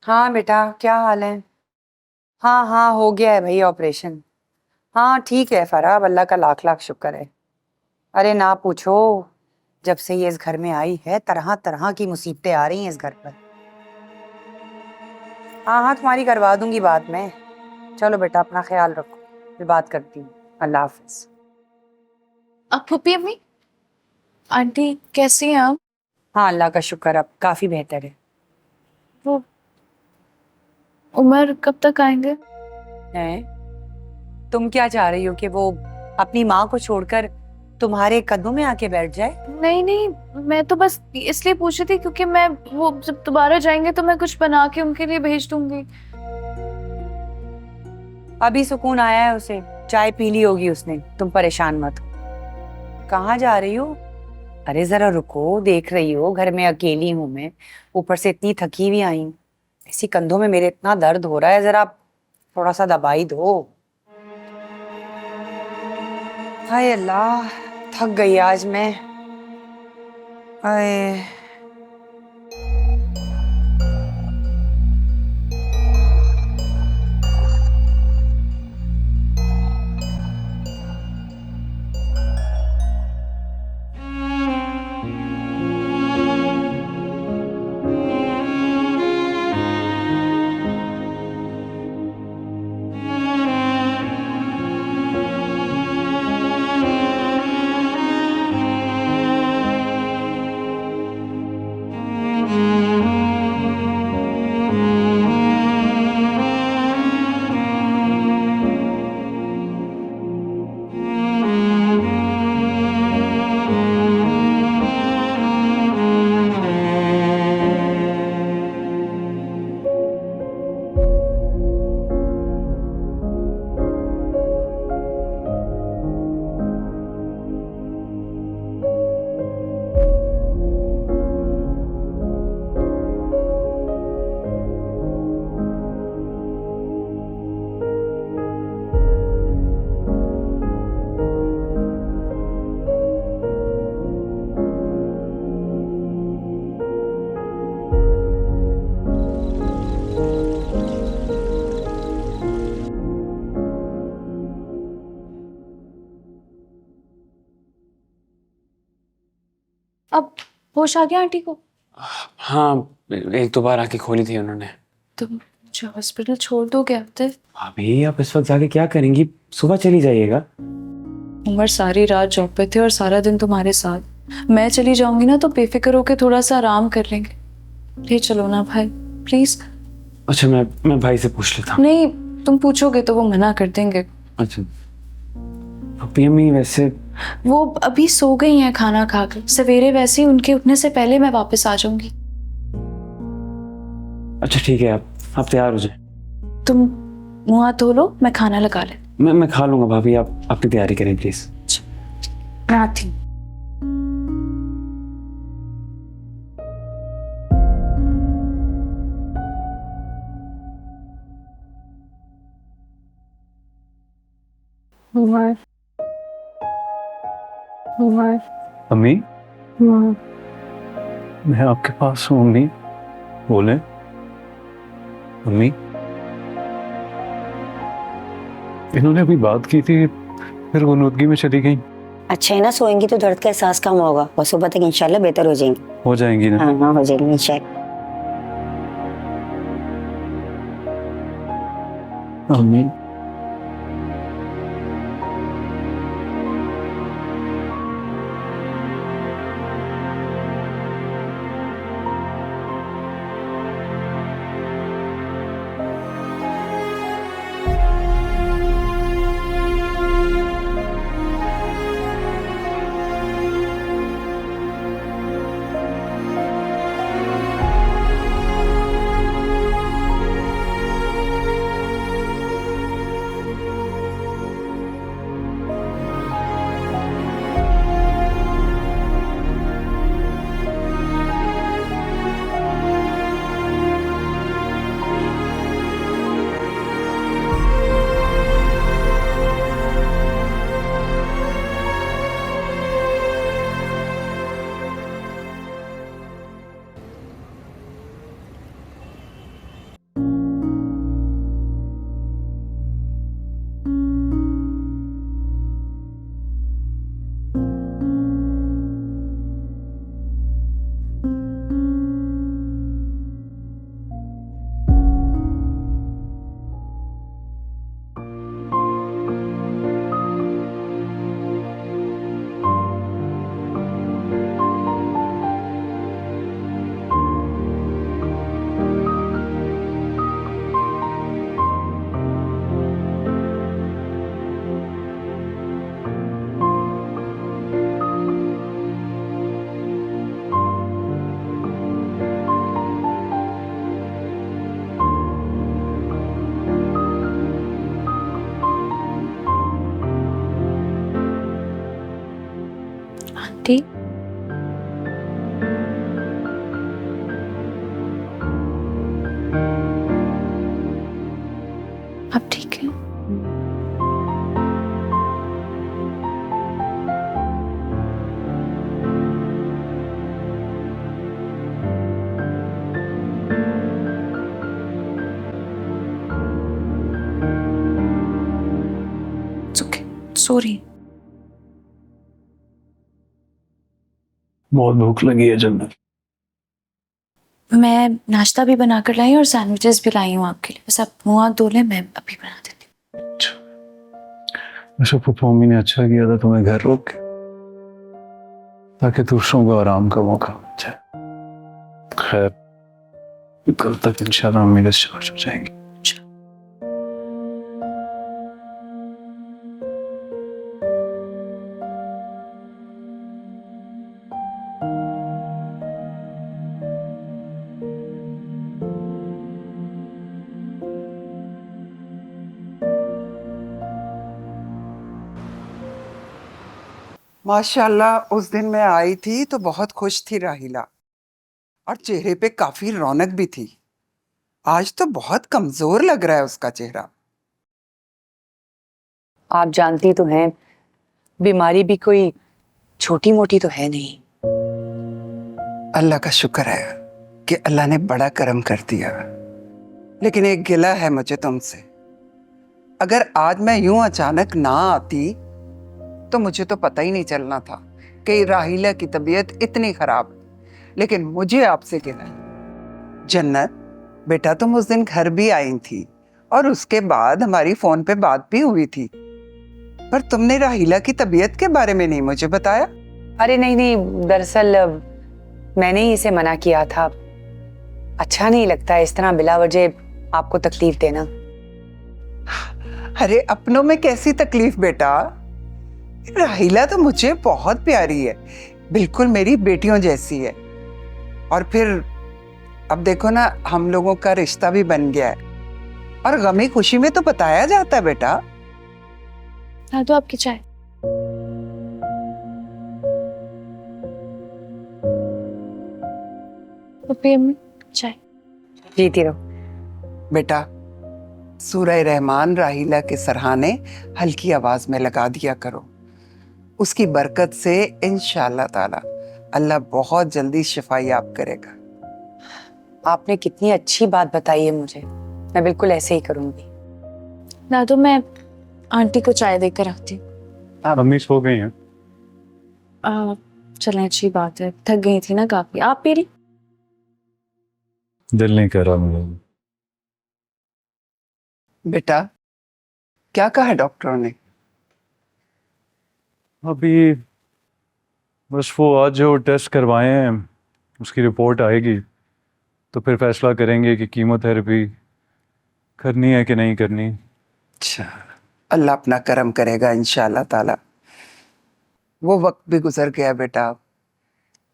हाँ बेटा, क्या हाल है? हाँ हाँ, हो गया है भाई ऑपरेशन। हाँ ठीक है फराब, अल्लाह का लाख लाख शुक्र है। अरे ना पूछो, जब से ये इस घर में आई है तरह तरह की मुसीबतें आ रही हैं इस घर पर। हाँ हाँ, तुम्हारी करवा दूंगी बात में। चलो बेटा, अपना ख्याल रखो, फिर बात करती हूँ। अल्लाह हाफिज। अब पुप्पी अम्मी, आंटी कैसी हैं आप? हाँ अल्लाह का शुक्र, अब काफी बेहतर है। वो उमर कब तक आएंगे? हैं? तुम क्या चाह रही हो कि वो अपनी माँ को छोड़कर तुम्हारे कदमों में आके बैठ जाए? नहीं नहीं, मैं तो बस इसलिए पूछ रही थी क्योंकि मैं वो जब दोबारा जाएंगे तो मैं कुछ बना के उनके लिए भेज दूंगी। अभी सुकून आया है उसे, चाय पी ली होगी उसने, तुम परेशान मत हो। कहाँ जा रही हो? अरे जरा रुको, देख रही हो घर में अकेली हूं मैं, ऊपर से इतनी थकी हुई आई हूं। इसी कंधों में मेरे इतना दर्द हो रहा है, जरा थोड़ा सा दबाई दो। हाय अल्लाह, थक गई आज मैं। आए। अब होश आ गया आंटी को? हाँ, एक दो बार आंखें खोली थी उन्होंने। तुम मुझे हॉस्पिटल छोड़ दोगे हफ्ते? अभी आप इस वक्त जाके क्या करेंगी? सुबह चली जाइएगा। उमर सारी रात जॉब पे थे और सारा दिन तुम्हारे साथ। मैं चली जाऊंगी ना तो बेफिक्र होके थोड़ा सा आराम कर लेंगे। ले चलो ना भाई, प्लीज। अच्छा, मैं भाई से पूछ लेता हूँ। नहीं, तुम पूछोगे तो वो मना कर देंगे। अच्छा, पप्पी अम्मी वैसे वो अभी सो गई हैं खाना खाकर, सवेरे वैसे ही उनके उठने से पहले मैं वापस आ जाऊंगी। अच्छा ठीक है, आप तैयार हो जाए। तुम मुंह हाथ धो लो, मैं खाना लगा ले। मैं खा लूंगा भाभी, आप अपनी तैयारी करें प्लीज। मैं आती हूँ। उमर, उमर, अम्मी, उमर, मैं आपके पास हूँ अम्मी, बोले। अम्मी, इन्होंने अभी बात की थी, फिर गुनूदगी में चली गई। अच्छा है ना, सोएंगी तो दर्द का एहसास कम होगा और सुबह तक इंशाल्लाह बेहतर हो जाएंगी। हो जाएंगी ना? हाँ हाँ, हो जाएंगी इंशाल्लाह। अम्मी, अब ठीक है? सॉरी। बहुत भूख लगी है जन्नत। मैं नाश्ता भी बनाकर लाई और सैंडविचेस भी लाई हूँ आपके लिए, बस आप मुँह हाथ धो लें, मैं अभी बना देती हूँ। अच्छा पप्पू मम्मी ने अच्छा किया था तुम्हें घर रोक के, ताकि दूसरों को आराम का मौका मिल जाए। खैर कल तक इंशाल्लाह मम्मी डिस्चार्ज हो जाएंगी। माशाल्लाह उस दिन मैं आई थी तो बहुत खुश थी राहिला, और चेहरे पे काफी रौनक भी थी। आज तो बहुत कमजोर लग रहा है उसका चेहरा। आप जानती तो हैं, बीमारी भी कोई छोटी मोटी तो है नहीं। अल्लाह का शुक्र है कि अल्लाह ने बड़ा करम कर दिया। लेकिन एक गिला है मुझे तुमसे, अगर आज मैं यूं अचानक ना आती तो मुझे तो पता ही नहीं चलना था कि राहिला की तबीयत इतनी खराब है। लेकिन मुझे आपसे गिला है। जन्नत बेटा, तुम उस दिन घर भी आई थी और उसके बाद हमारी फोन पे बात भी हुई थी, पर तुमने राहिला की तबीयत के बारे में नहीं मुझे बताया। अरे नहीं नहीं, दरअसल मैंने ही इसे मना किया था। अच्छा नहीं लगता इस तरह बिला वजह आपको तकलीफ देना। अरे अपनों में कैसी तकलीफ बेटा, राहिला तो मुझे बहुत प्यारी है, बिल्कुल मेरी बेटियों जैसी है। और फिर अब देखो ना, हम लोगों का रिश्ता भी बन गया है और गमी खुशी में तो बताया जाता है बेटा। हाँ तो आपकी चाय। चाय जीती रहो। बेटा सूरह रहमान राहिला के सरहाने हल्की आवाज में लगा दिया करो। उसकी बरकत से इंशाअल्लाह ताला अल्लाह बहुत जल्दी शिफा याब करेगा। आपने कितनी अच्छी बात बताई है मुझे, मैं बिल्कुल ऐसे ही करूंगी। ना तो मैं आंटी को चाय देकर आती हूँ। मम्मी सो गई हैं। चलें, अच्छी बात है, थक गई थी ना काफी। आप पी रही? दिल नहीं कर रहा मुझे। बेटा क्या कहा डॉक्टरों ने? अभी बस वो आज जो टेस्ट करवाए हैं उसकी रिपोर्ट आएगी तो फिर फैसला करेंगे कि कीमोथेरेपी करनी है कि नहीं करनी। अच्छा, अल्लाह अपना करम करेगा इंशाअल्लाह ताला। वो वक्त भी गुजर गया बेटा,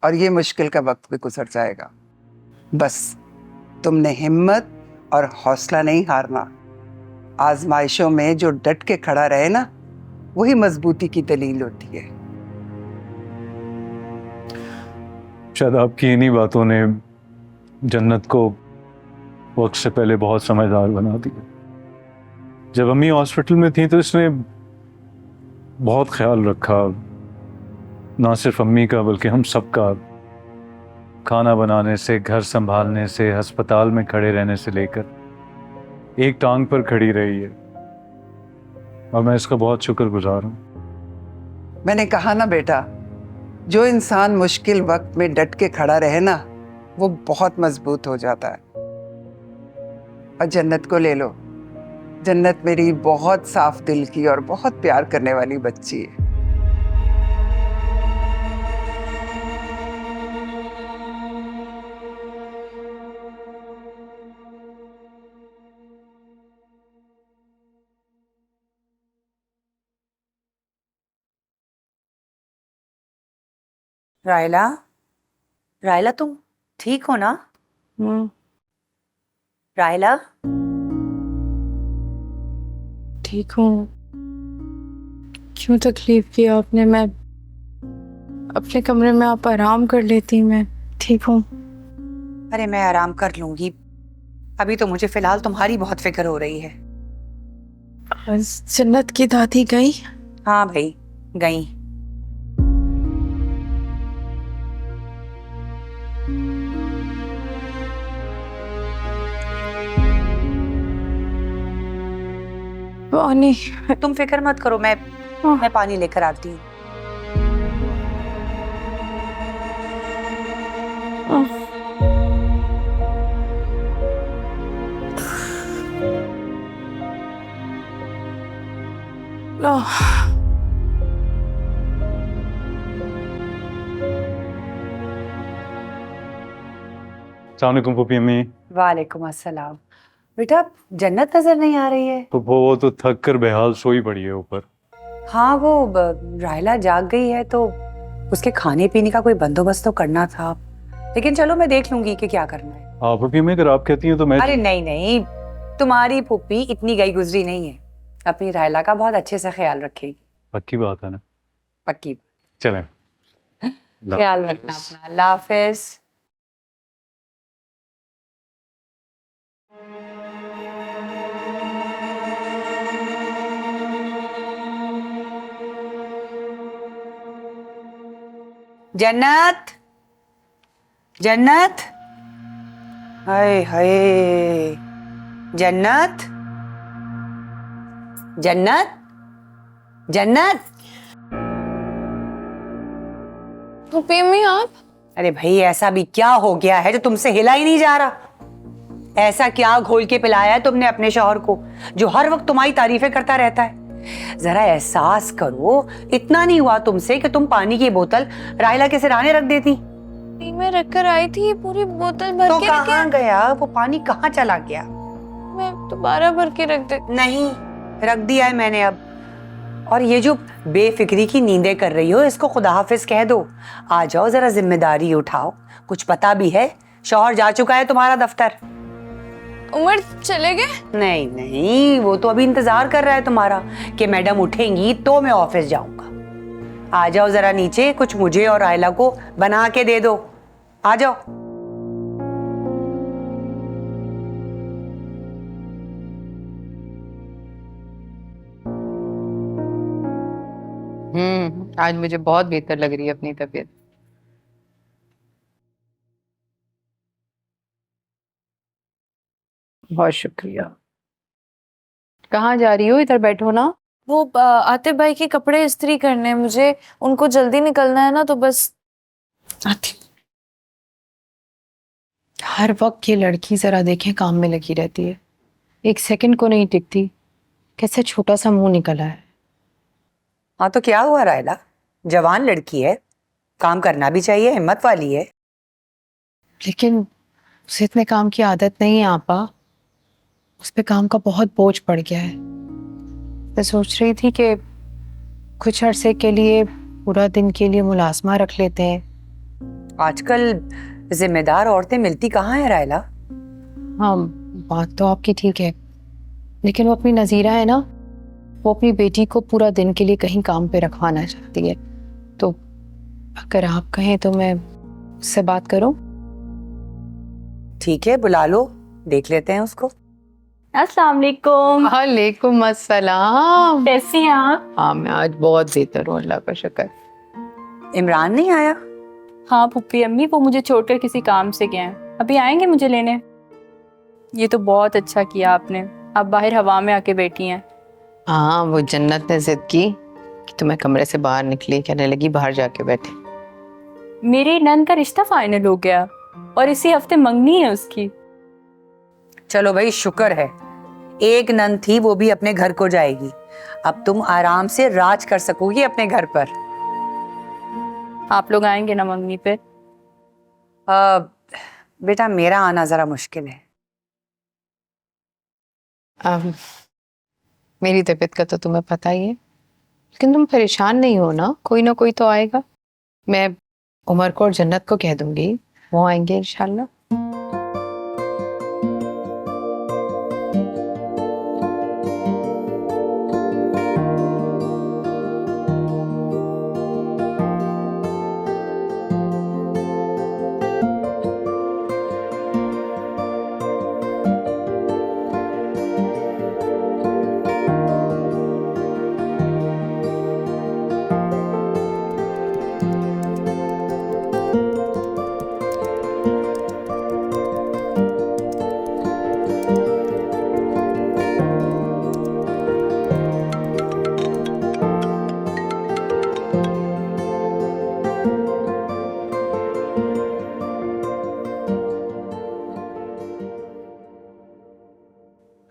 और ये मुश्किल का वक्त भी गुजर जाएगा। बस तुमने हिम्मत और हौसला नहीं हारना। आजमाइशों में जो डट के खड़ा रहे ना, वही मजबूती की दलील होती है। शायद आपकी इन्हीं बातों ने जन्नत को वक्त से पहले बहुत समझदार बना दिया। जब अम्मी हॉस्पिटल में थी तो इसने बहुत ख्याल रखा, ना सिर्फ अम्मी का बल्कि हम सब का। खाना बनाने से, घर संभालने से, अस्पताल में खड़े रहने से लेकर एक टांग पर खड़ी रही है और मैं इसका बहुत शुक्रगुजार हूँ। मैंने कहा ना बेटा, जो इंसान मुश्किल वक्त में डट के खड़ा रहे ना, वो बहुत मजबूत हो जाता है। और जन्नत को ले लो, जन्नत मेरी बहुत साफ दिल की और बहुत प्यार करने वाली बच्ची है। रायला, रायला तुम ठीक हो ना? रायला ठीक हूँ। क्यों तकलीफ किया आपने? मैं अपने कमरे में आप आराम कर लेती, मैं ठीक हूँ। अरे मैं आराम कर लूंगी, अभी तो मुझे फिलहाल तुम्हारी बहुत फिक्र हो रही है। जन्नत की दादी गई? हाँ भाई, गई। पानी। तुम फिक्र मत करो, मैं पानी लेकर आती हूँ। लो। अस्सलाम वालेकुम पुप्पी अम्मी। वालेकुम अस्सलाम। बेटा, जन्नत नजर नहीं आ रही है। तो वो तो थक कर बेहाल सोई पड़ी है ऊपर। हाँ, वो राहिला जाग गई है तो उसके खाने पीने का कोई बंदोबस्त तो करना था, लेकिन चलो मैं देख लूंगी कि क्या करना है। हाँ पुप्पी अम्मी, अगर आप कहती हैं तो मैं। अरे नहीं नहीं, तुम्हारी पुप्पी इतनी गई गुजरी नहीं है। अपनी राहिला का बहुत अच्छे से ख्याल रखेगी। पक्की बात है ना? पक्की। चलें। ख्याल रखना अपना। अल्लाह हाफिज। जन्नत, जन्नत, हाय हाय, जन्नत, जन्नत, जन्नत। पुप्पी अम्मी आप? अरे भाई, ऐसा भी क्या हो गया है जो तुमसे हिला ही नहीं जा रहा? ऐसा क्या घोल के पिलाया है तुमने अपने शौहर को जो हर वक्त तुम्हारी तारीफें करता रहता है? जरा एहसास करो, इतना नहीं हुआ तुमसे कि तुम पानी की बोतल राहिला के सिरहाने रख देती? मैं रख कर आई थी, ये पूरी बोतल भर तो के कहाँ गया वो पानी? कहाँ चला गया? मैं दोबारा भर के रख दे। नहीं, रख दिया है मैंने अब। और ये जो बेफिक्री की नींदें कर रही हो, इसको खुदा हाफिज कह दो। आ जाओ, जरा जिम्मेदारी उठाओ। कुछ पता भी है? शौहर जा चुका है तुम्हारा दफ्तर। उमर चले गए? नहीं नहीं, वो तो अभी इंतजार कर रहा है तुम्हारा कि मैडम उठेंगी तो मैं ऑफिस जाऊंगा। आ जाओ जरा नीचे, कुछ मुझे और आयला को बना के दे दो। आ जाओ। आज मुझे बहुत बेहतर लग रही है अपनी तबीयत। बहुत शुक्रिया। कहाँ जा रही हो? इधर बैठो ना। वो आतिफ भाई के कपड़े इस्त्री करने हैं मुझे, उनको जल्दी निकलना है ना, तो बस आती। हर वक्त ये लड़की जरा देखें काम में लगी रहती है, एक सेकंड को नहीं टिकती। कैसे छोटा सा मुंह निकला है। हाँ तो क्या हुआ रायला, जवान लड़की है, काम करना भी चाहिए, हिम्मत वाली है। लेकिन उसे इतने काम की आदत नहीं है आपा। उस पे काम का बहुत बोझ पड़ गया है। मैं सोच रही थी कि कुछ अरसे के लिए, पूरा दिन के लिए मुलाजमा रख लेते हैं। आजकल जिम्मेदार औरतें मिलती कहाँ है रायला? हाँ, बात तो आपकी ठीक है, लेकिन वो अपनी नज़ीरा है ना, वो अपनी बेटी को पूरा दिन के लिए कहीं काम पे रखवाना चाहती है। तो अगर आप कहें तो मैं उससे बात करूं? ठीक है, बुला लो, देख लेते हैं उसको। अस्सलाम वालेकुम। वालेकुम अस्सलाम। कैसी हैं आप? हाँ, मैं आज बहुत बेहतर हूँ, अल्लाह का शुक्र। इमरान नहीं आया? हाँ पुप्पी अम्मी, वो मुझे छोड़कर किसी काम से गए हैं, अभी आएंगे मुझे लेने। ये तो बहुत अच्छा किया आपने, आप बाहर हवा में आके बैठी हैं। हाँ, वो जन्नत ने जिद की कि तुम्हें कमरे से बाहर निकली, कहने लगी बाहर जाके बैठे। मेरी नंद का रिश्ता फाइनल हो गया और इसी हफ्ते मंगनी है उसकी। चलो भाई, शुक्र है, एक नंद थी वो भी अपने घर को जाएगी। अब तुम आराम से राज कर सकोगी अपने घर पर। आप लोग आएंगे ना मंगनी पे? बेटा, मेरा आना जरा मुश्किल है। मेरी तबीयत का तो तुम्हें पता ही है, लेकिन तुम परेशान नहीं हो ना कोई तो आएगा। मैं उमर को और जन्नत को कह दूंगी, वो आएंगे इंशाल्लाह।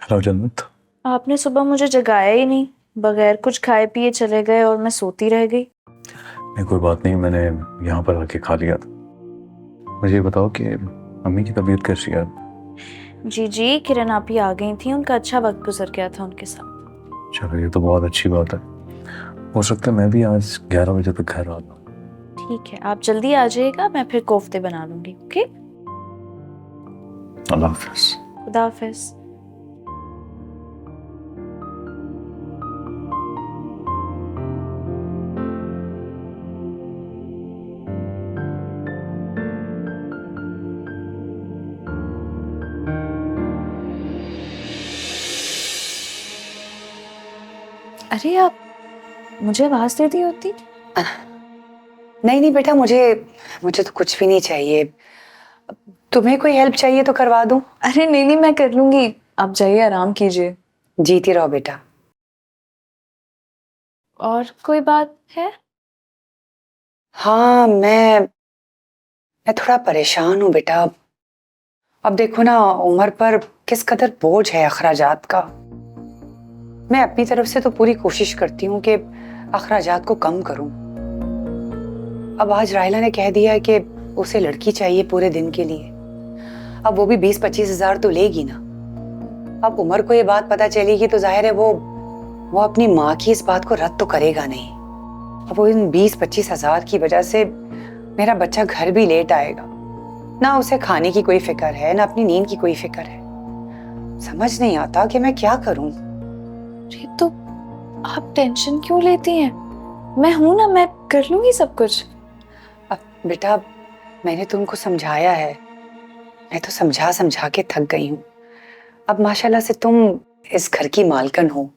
हेलो जन्नत। आपने सुबह मुझे जगाया ही नहीं, बगैर कुछ खाए पिए चले गए और मैं सोती रह गई। नहीं कोई बात नहीं, मैंने यहाँ पर आके खा लिया था। मुझे ये बताओ कि मम्मी की तबीयत कैसी है? जी जी, किरण आप ही आ गई थी, उनका अच्छा वक्त गुजर गया था उनके साथ। चलो ये तो बहुत अच्छी बात है। हो सकता है मैं भी आज 11 बजे तक घर आ जाऊँ। ठीक है, आप जल्दी आ जाइएगा, मैं फिर कोफ्ते बना लूंगी। ओके, अल्लाह हाफिज। खुदा हाफिज। अरे आप मुझे आवाज दे दी होती। नहीं नहीं बेटा, मुझे मुझे तो कुछ भी नहीं चाहिए। तुम्हें कोई हेल्प चाहिए तो करवा दूं। अरे नहीं नहीं, मैं कर लूंगी, आप जाइए आराम कीजिए। जीती रहो बेटा। और कोई बात है? हाँ, मैं थोड़ा परेशान हूँ बेटा। अब देखो ना, उमर पर किस कदर बोझ है अखराजात का। मैं अपनी तरफ से तो पूरी कोशिश करती हूँ कि अखराजात को कम करूँ। अब आज राहिला ने कह दिया है कि उसे लड़की चाहिए पूरे दिन के लिए। अब वो भी 20-25 हजार तो लेगी ना। अब उमर को ये बात पता चलेगी तो जाहिर है वो अपनी माँ की इस बात को रद्द तो करेगा नहीं। अब वो इन 20-25 हजार की वजह से मेरा बच्चा घर भी लेट आएगा। ना उसे खाने की कोई फिक्र है, ना अपनी नींद की कोई फिक्र है। समझ नहीं आता कि मैं क्या करूं। अरे तो आप टेंशन क्यों लेती हैं? मैं हूं ना, मैं कर लूंगी सब कुछ। अब बेटा, मैंने तुमको समझाया है, मैं तो समझा समझा के थक गई हूँ। अब माशाल्लाह से तुम इस घर की मालकिन हो,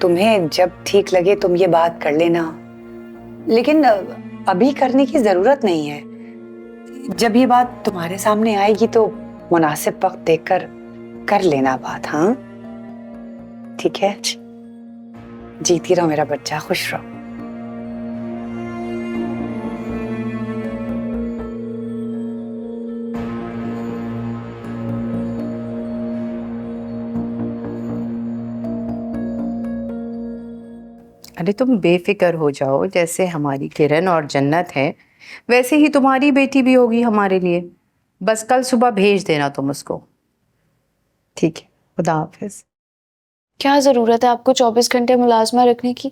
तुम्हें जब ठीक लगे तुम ये बात कर लेना, लेकिन अभी करने की जरूरत नहीं है। जब ये बात तुम्हारे सामने आएगी तो मुनासिब वक्त देखकर कर लेना बात। हाँ ठीक है, जीती रहो मेरा बच्चा, खुश रहो। अरे तुम बेफिक्र हो जाओ, जैसे हमारी किरण और जन्नत है वैसे ही तुम्हारी बेटी भी होगी हमारे लिए। बस कल सुबह भेज देना तुम उसको। ठीक है, खुदा हाफिज। क्या जरूरत है आपको 24 घंटे मुलाजमा रखने की?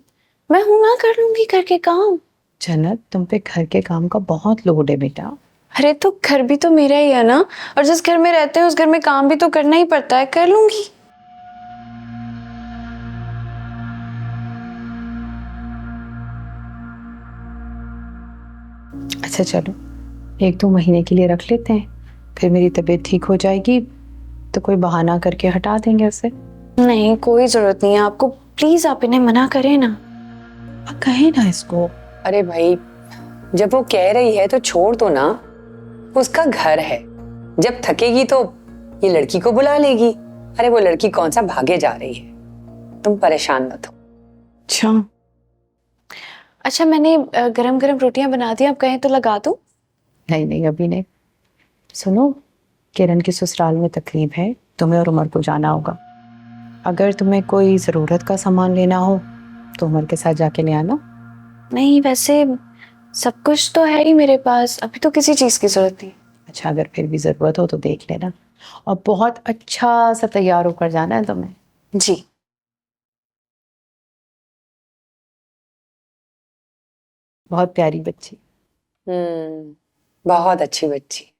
मैं हूं ना, कर लूंगी घर के काम। जन्नत, तुम पे घर के काम का बहुत लोड है बेटा। अरे तो घर भी तो मेरा ही है ना, और जिस घर में रहते हैं उस घर में काम भी तो करना ही पड़ता है, कर लूंगी। अच्छा चलो, 1-2 महीने के लिए रख लेते हैं, फिर मेरी तबीयत ठीक हो जाएगी तो कोई बहाना करके हटा देंगे उसे। नहीं, कोई जरूरत नहीं है आपको, प्लीज आप इन्हें मना करें ना। कहे ना इसको। अरे भाई, जब वो कह रही है तो छोड़ दो ना, उसका घर है। जब थकेगी तो ये लड़की को बुला लेगी। अरे वो लड़की कौन सा भागे जा रही है, तुम परेशान मत हो। अच्छा, मैंने गरम गरम रोटियां बना दी, आप कहें तो लगा दूं? नहीं नहीं, अभी नहीं। सुनो, किरण की ससुराल में तकरीब है, तुम्हें और उमर को जाना होगा। अगर तुम्हें कोई ज़रूरत का सामान लेना हो तो उमर के साथ जाके ले आना। नहीं, वैसे सब कुछ तो है ही मेरे पास, अभी तो किसी चीज की जरूरत नहीं। अच्छा, अगर फिर भी ज़रूरत हो तो देख लेना, और बहुत अच्छा सा तैयार होकर जाना है तुम्हें। जी। बहुत प्यारी बच्ची। बहुत अच्छी बच्ची।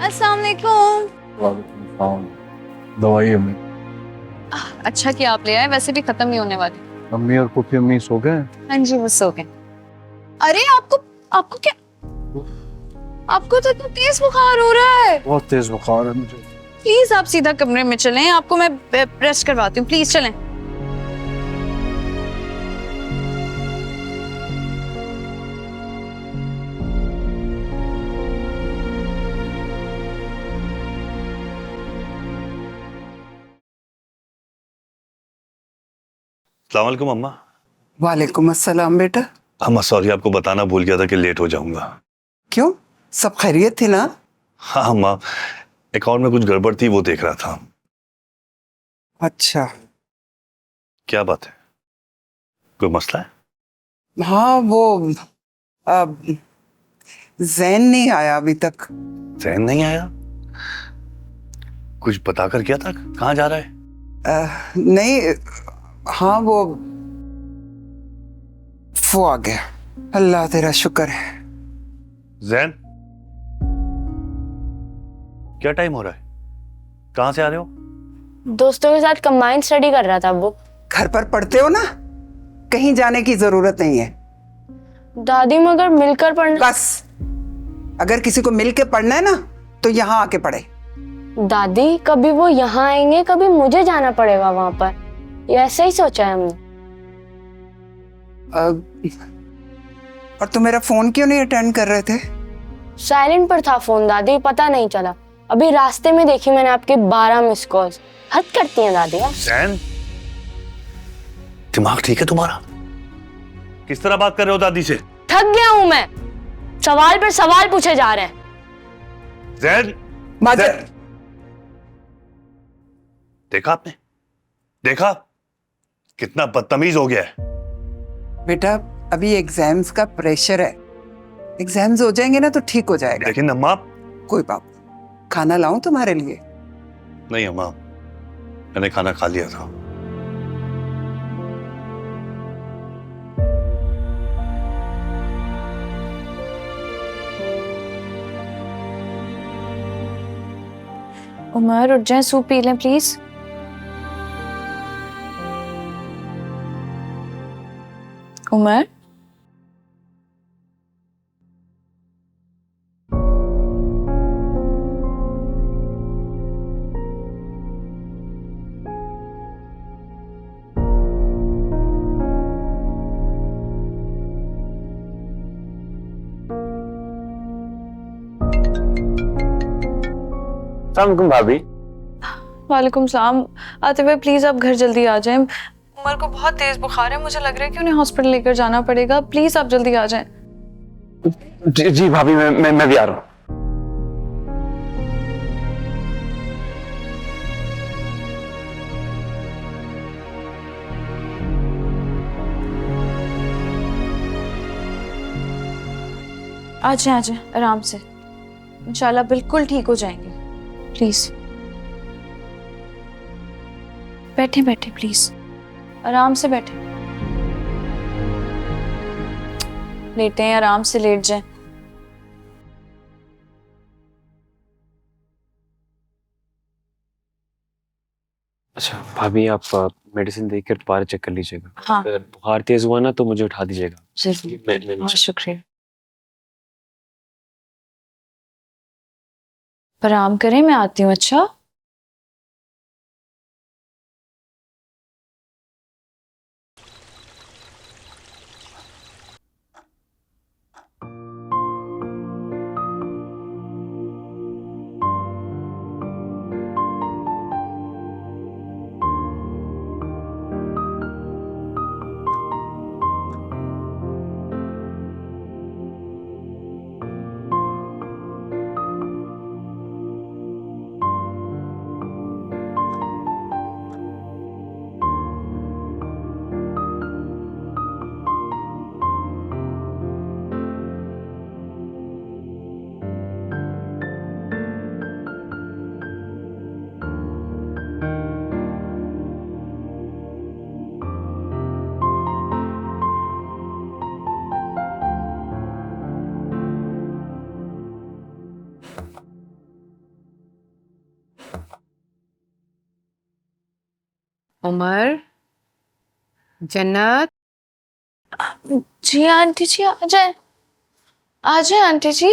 अस्सलाम वालेकुम। दवाई अम्मी। अच्छा कि आप ले आए, वैसे भी खत्म ही होने वाली। अम्मी और पुप्पी अम्मी सो गए? हाँ जी, वो सो गए। अरे आपको आपको क्या, आपको तो इतना तेज बुखार हो रहा है। बहुत तेज बुखार है मुझे। प्लीज आप सीधा कमरे में चलें, आपको मैं रेस्ट करवाती हूँ, प्लीज चलें। अस्सलाम वालेकुम अम्मा। वालेकुम अस्सलाम बेटा। अम्मा सॉरी, आपको बताना भूल गया था कि लेट हो जाऊंगा। क्यों, सब खैरियत थी ना? हाँ अम्मा, अकाउंट में कुछ गड़बड़ थी, वो देख रहा था। अच्छा। क्या बात है, कोई मसला है? हाँ वो अब जैन नहीं आया अभी तक। जैन नहीं आया? कुछ बता कर गया था, कहाँ जा रहा है? नहीं, हाँ वो आ गया। अल्लाह तेरा शुक्र है। जैन, क्या टाइम हो रहा है, कहाँ से आ रहे हो? दोस्तों के साथ कंबाइंड स्टडी कर रहा था वो। घर पर पढ़ते हो ना, कहीं जाने की जरूरत नहीं है। दादी मगर मिलकर पढ़ना। बस, अगर किसी को मिल के पढ़ना है ना तो यहाँ आके पढ़े। दादी कभी वो यहाँ आएंगे, कभी मुझे जाना पड़ेगा वहां पर, ये ऐसे ही सोचा है हमने। और तुम मेरा फोन क्यों नहीं अटेंड कर रहे थे? साइलेंट पर था फोन दादी, पता नहीं चला। अभी रास्ते में देखी मैंने आपके 12 मिस कॉल्स। हद करती हैं दादी आप। जैन, दिमाग ठीक है तुम्हारा? किस तरह बात कर रहे हो दादी से? थक गया हूं मैं, सवाल पर सवाल पूछे जा रहे हैं। जैन, माजर, देखा आपने, देखा कितना बदतमीज हो गया है। बेटा अभी एग्जाम्स का प्रेशर है, एग्जाम्स हो जाएंगे ना तो ठीक हो जाएगा। लेकिन अम्मा। कोई बात, खाना लाऊं तुम्हारे लिए? नहीं अम्मा, मैंने खाना खा लिया था। उमर उठ जाए, सूप पी लें प्लीज। उमर, भाभी। वालेकुम सलाम। आते हुए प्लीज आप घर जल्दी आ जाएं। उमर को बहुत तेज बुखार है, मुझे लग रहा है कि उन्हें हॉस्पिटल लेकर जाना पड़ेगा। प्लीज आप जल्दी आ जाएं। जी भाभी, मैं भी आ रहा हूँ। आ जाए आराम से, इंशाल्लाह बिल्कुल ठीक हो जाएंगे। प्लीज बैठे बैठे, प्लीज आराम से बैठे। लेटे हैं, आराम से लेट जाएं। अच्छा भाभी, आप मेडिसिन देकर दोबारा चेक कर लीजिएगा। हाँ। अगर बुखार तेज हुआ ना तो मुझे उठा दीजिएगा। जरूर, बहुत शुक्रिया। पर आराम करें, मैं आती हूँ। अच्छा उमर, जन्नत, जी आंटी जी, आ जाए आंटी जी।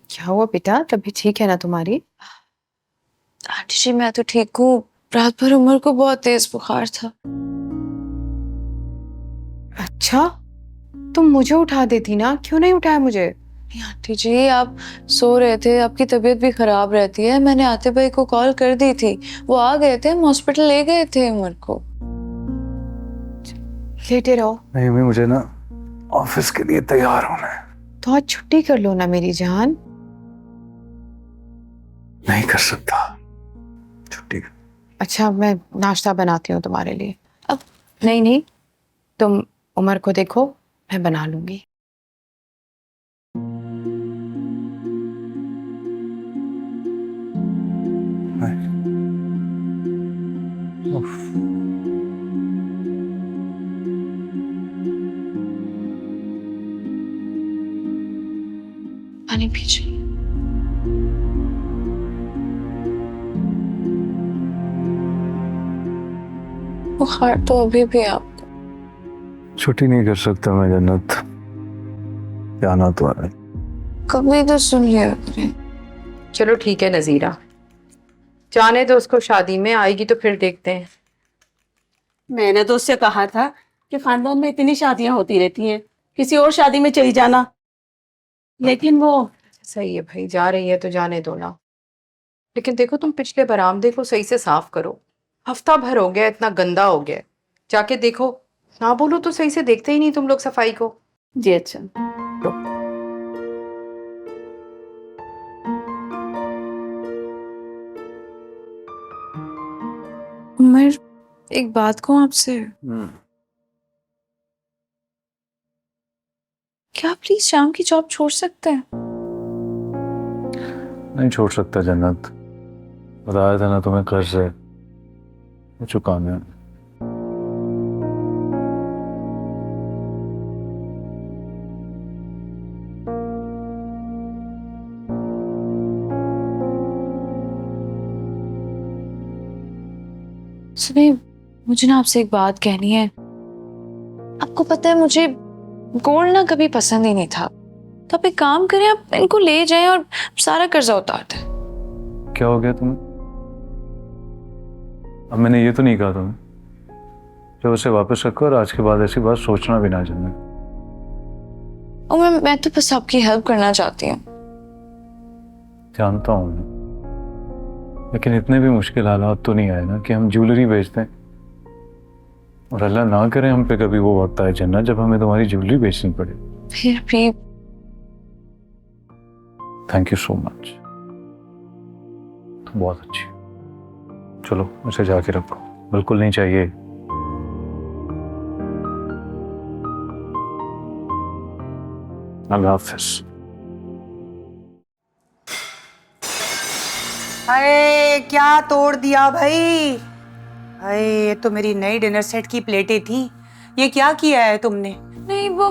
क्या हुआ बेटा? तभी ठीक है ना तुम्हारी? आंटी जी मैं तो ठीक हूँ, रात भर उमर को बहुत तेज बुखार था। अच्छा, तुम मुझे उठा देती ना, क्यों नहीं उठाया मुझे? नहीं आंटी जी, आप सो रहे थे, आपकी तबीयत भी खराब रहती है। मैंने आते भाई को कॉल कर दी थी, वो आ गए थे, हम हॉस्पिटल ले गए थे उमर को। लेटे रहो। नहीं अम्मी, मुझे ना ऑफिस के लिए तैयार होना है। तो आज छुट्टी कर लो ना मेरी जान। नहीं कर सकता छुट्टी। अच्छा, मैं नाश्ता बनाती हूँ तुम्हारे लिए। अब नहीं नहीं, तुम उमर को देखो, मैं बना लूंगी। पानी पीजिए। बुखार तो अभी भी आपको। छुट्टी नहीं कर सकता मैं जन्नत, जाना तो है। कभी तो सुन लिया करें। चलो ठीक है नजीरा, जाने दो उसको, शादी में आएगी तो फिर देखते हैं। मैंने तो उससे कहा था कि खानदान में इतनी शादियां होती रहती हैं, किसी और शादी में चली जाना, लेकिन वो सही है भाई, जा रही है तो जाने दो ना। लेकिन देखो तुम पिछले बरामदे को सही से साफ करो, हफ्ता भर हो गया, इतना गंदा हो गया, जाके देखो। ना बोलो तो सही से देखते ही नहीं तुम लोग सफाई को। जी अच्छा। उमर, एक बात कहूँ आपसे, क्या आप प्लीज शाम की जॉब छोड़ सकते हैं? नहीं छोड़ सकता जन्नत, बताया था ना तुम्हें, कर्ज है वो चुकाने हैं। सुनिए, मुझे ना आपसे एक बात कहनी है। आपको पता है मुझे गोल्ड ना कभी पसंद ही नहीं था, तो आप एक काम करें, आप इनको ले जाएं और सारा कर्जा उतार दें। क्या हो गया तुम्हें? अब मैंने ये तो नहीं कहा तुम्हें जो उसे वापस रखो, और आज के बाद ऐसी बात सोचना भी ना जन्नत। और मैं तो बस आपकी हेल्प करना चाहती हूँ। जानता हूँ मैं, लेकिन इतने भी मुश्किल हालात तो नहीं आए ना कि हम ज्वेलरी बेचते हैं, और अल्लाह ना करे हम पे कभी वो वक्त आए जन्नत जब हमें तुम्हारी ज्वेलरी बेचनी पड़े। फिर भी थैंक यू सो मच, तुम बहुत अच्छी। चलो उसे जाके रखो, बिल्कुल नहीं चाहिए। अल्लाह हाफिज। अरे क्या तोड़ दिया भाई? अरे ये तो मेरी नई डिनर सेट की प्लेटें थी, ये क्या किया है तुमने? नहीं, वो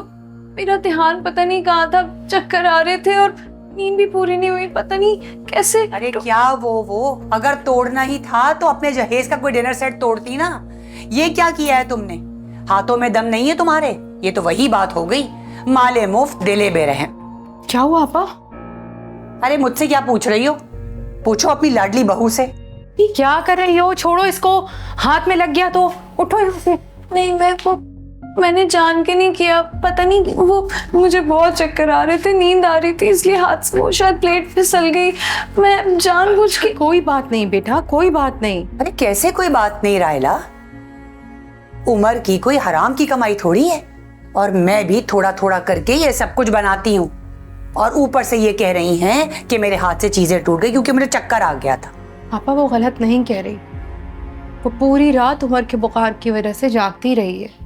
मेरा ध्यान पता नहीं कहाँ था, चक्कर आ रहे थे और नींद भी पूरी नहीं हुई, पता नहीं कैसे। अरे क्या वो अगर तोड़ना ही था तो अपने जहेज का कोई डिनर सेट तोड़ती ना। ये क्या किया है तुमने? हाथों में दम नहीं है तुम्हारे? ये तो वही बात हो गई, माले मुफ्त दिले बेरहम। क्या हुआ आपा? अरे मुझसे क्या पूछ रही हो? पूछो अपनी लाडली बहू से। ये क्या कर रही हो? छोड़ो इसको, हाथ में लग गया तो उठो यहाँ से। नहीं, मैंने जान के नहीं किया, पता नहीं, वो मुझे बहुत चक्कर आ रहे थे, नींद आ रही थी, इसलिए हाथ से वो शायद प्लेट फिसल गई, मैं जानबूझ के। कोई बात नहीं बेटा, कोई बात नहीं। अरे कैसे कोई बात नहीं रायला? उमर की कोई हराम की कमाई थोड़ी है, और मैं भी थोड़ा थोड़ा करके ये सब कुछ बनाती हूँ, और ऊपर से ये कह रही हैं कि मेरे हाथ से चीजें टूट गई क्योंकि मुझे चक्कर आ गया था। पापा वो गलत नहीं कह रही, वो पूरी रात उमर के बुखार की वजह से जागती रही है।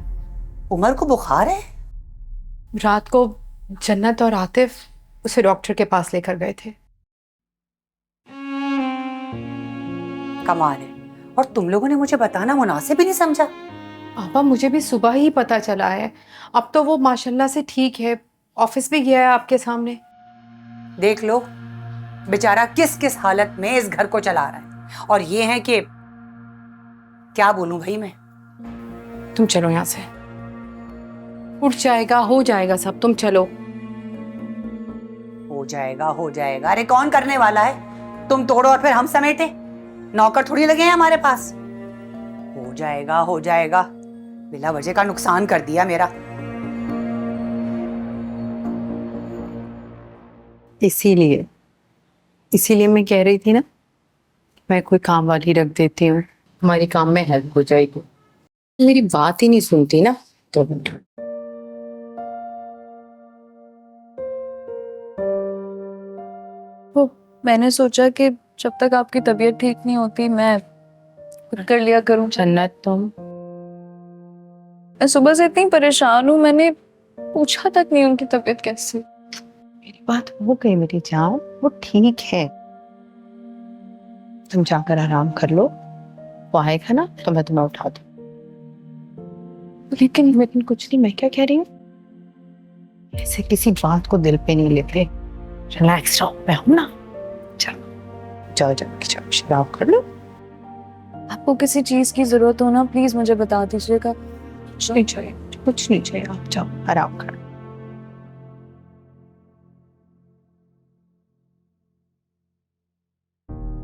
उमर को बुखार है? रात को जन्नत और आतिफ उसे डॉक्टर के पास लेकर गए थे। कमाल है, और तुम लोगों ने मुझे बताना मुनासिब ही नहीं समझा। पापा मुझे भी सुबह ही पता चला है, अब तो वो माशाल्लाह से ठीक है, ऑफिस भी गया है आपके सामने। देख लो बेचारा किस किस हालत में इस घर को चला रहा है। और ये है कि क्या बोलूं भाई मैं। तुम चलो यहाँ से, उठ जाएगा, हो जाएगा सब, तुम चलो। हो जाएगा, अरे कौन करने वाला है? तुम तोड़ो और फिर हम समेटे, नौकर थोड़ी लगे हैं हमारे पास। हो जाएगा, बिला वजह का नुकसान कर दिया मेरा। इसीलिए मैं कह रही थी ना, मैं कोई काम वाली रख देती हूँ, हमारी काम में हेल्प हो जाएगी। मेरी बात ही नहीं सुनती ना तो। वो मैंने सोचा कि जब तक आपकी तबीयत ठीक नहीं होती मैं खुद कर लिया करूं। जन्नत, तुम, मैं सुबह से इतनी परेशान हूँ, मैंने पूछा तक नहीं उनकी तबीयत कैसी। मेरी बात हो गई मेरी जान, वो ठीक है, तुम जाकर आराम कर लो, वो आएगा ना तो मैं तुम्हें उठा दूँ। लेकिन कुछ नहीं, मैं क्या कह रही हूँ, ऐसे किसी बात को दिल पे नहीं लेते, रिलैक्स रहो, मैं हूं ना। चलो जाओ शराब कर लो। आपको किसी चीज की जरूरत हो ना, प्लीज मुझे बता दीजिएगा। कुछ नहीं चाहिए, आप जाओ आराम करो।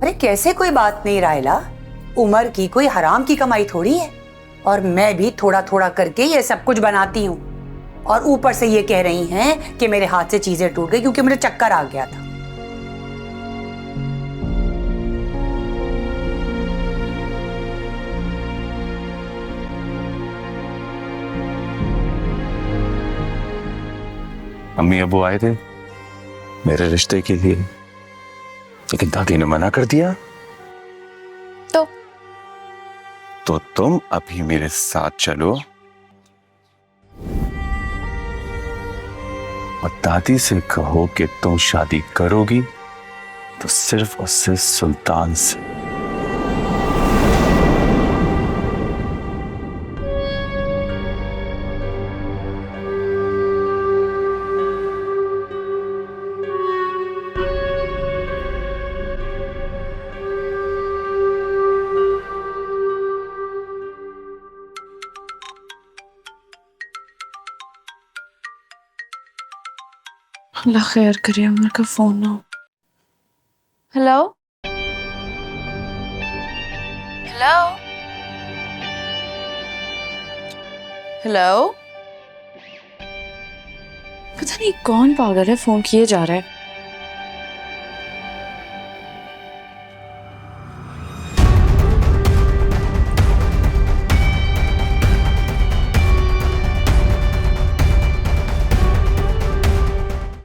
अरे कैसे कोई बात नहीं रायला, उमर की कोई हराम की कमाई थोड़ी है, और मैं भी थोड़ा थोड़ा करके ये सब कुछ बनाती हूँ, और ऊपर से ये कह रही हैं कि मेरे हाथ से चीजें टूट गई क्योंकि मुझे चक्कर आ गया था। अम्मी अबू आए थे मेरे रिश्ते के लिए, लेकिन दादी ने मना कर दिया। तो तुम अभी मेरे साथ चलो और दादी से कहो कि तुम शादी करोगी तो सिर्फ और सिर्फ सुल्तान से। अल्लाह खैर करे, उमर का फोन ना। हेलो पता नहीं कौन पागल है, फोन किए जा रहा है।